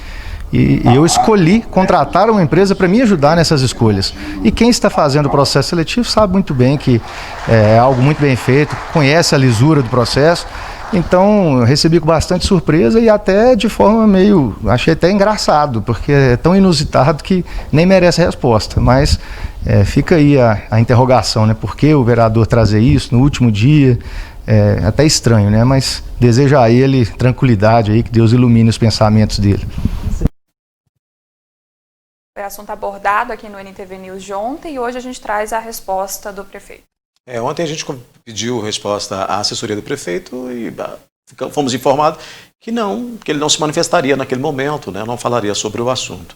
E eu escolhi contratar uma empresa para me ajudar nessas escolhas. E quem está fazendo o processo seletivo sabe muito bem que é algo muito bem feito, conhece a lisura do processo. Então eu recebi com bastante surpresa e até de forma meio, achei até engraçado, porque é tão inusitado que nem merece resposta. Mas fica aí a interrogação, né? Por que o vereador trazer isso no último dia? É até estranho, né? Mas desejo a ele tranquilidade aí, que Deus ilumine os pensamentos dele. Foi assunto abordado aqui no NTV News de ontem e hoje a gente traz a resposta do prefeito. Ontem a gente pediu resposta à assessoria do prefeito e fomos informados que ele não se manifestaria naquele momento, né, não falaria sobre o assunto.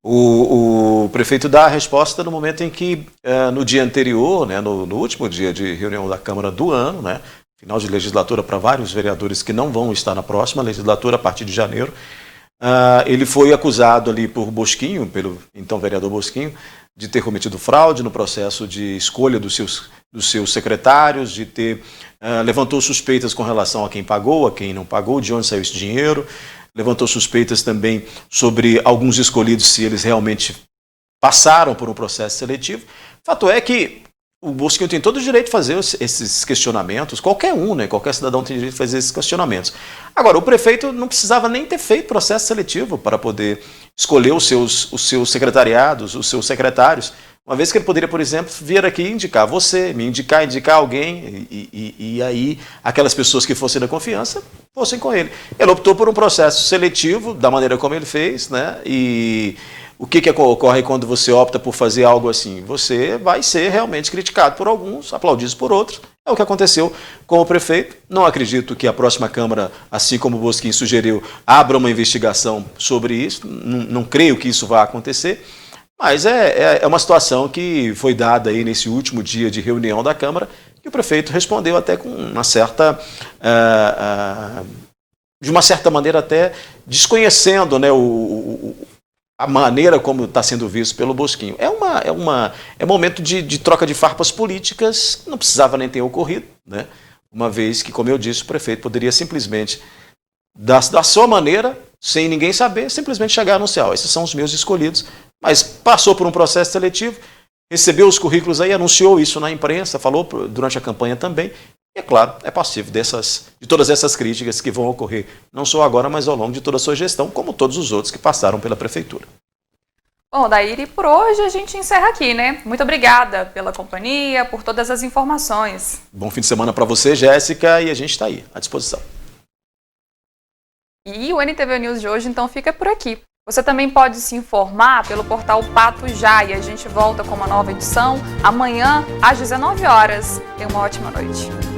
O prefeito dá a resposta no momento em que, no dia anterior, né, no último dia de reunião da Câmara do ano, né, final de legislatura para vários vereadores que não vão estar na próxima legislatura, a partir de janeiro, ele foi acusado ali por Bosquinho, pelo então vereador Bosquinho, de ter cometido fraude no processo de escolha dos seus secretários, de ter levantou suspeitas com relação a quem pagou, a quem não pagou, de onde saiu esse dinheiro, levantou suspeitas também sobre alguns escolhidos, se eles realmente passaram por um processo seletivo. Fato é que o Bosquinho tem todo o direito de fazer esses questionamentos, qualquer um, né? Qualquer cidadão tem direito de fazer esses questionamentos. Agora, o prefeito não precisava nem ter feito processo seletivo para poder escolher os seus secretariados, os seus secretários, uma vez que ele poderia, por exemplo, vir aqui indicar você, me indicar alguém, e aí aquelas pessoas que fossem da confiança fossem com ele. Ele optou por um processo seletivo, da maneira como ele fez, né? E o que ocorre quando você opta por fazer algo assim? Você vai ser realmente criticado por alguns, aplaudido por outros. É o que aconteceu com o prefeito. Não acredito que a próxima Câmara, assim como o Bosquinho sugeriu, abra uma investigação sobre isso. Não creio que isso vá acontecer. Mas é uma situação que foi dada aí nesse último dia de reunião da Câmara, que o prefeito respondeu até com uma certa... de uma certa maneira até desconhecendo, né, a maneira como está sendo visto pelo Bosquinho. É um momento de troca de farpas políticas que não precisava nem ter ocorrido, né? Uma vez que, como eu disse, o prefeito poderia simplesmente, da sua maneira, sem ninguém saber, simplesmente chegar a anunciar: esses são os meus escolhidos, mas passou por um processo seletivo, recebeu os currículos aí, anunciou isso na imprensa, falou durante a campanha também. E, é claro, é passível de todas essas críticas que vão ocorrer, não só agora, mas ao longo de toda a sua gestão, como todos os outros que passaram pela Prefeitura. Bom, Daíri, por hoje a gente encerra aqui, né? Muito obrigada pela companhia, por todas as informações. Bom fim de semana para você, Jéssica, e a gente está aí, à disposição. E o NTV News de hoje, então, fica por aqui. Você também pode se informar pelo portal Pato Já, e a gente volta com uma nova edição amanhã às 19 horas. Tenha uma ótima noite.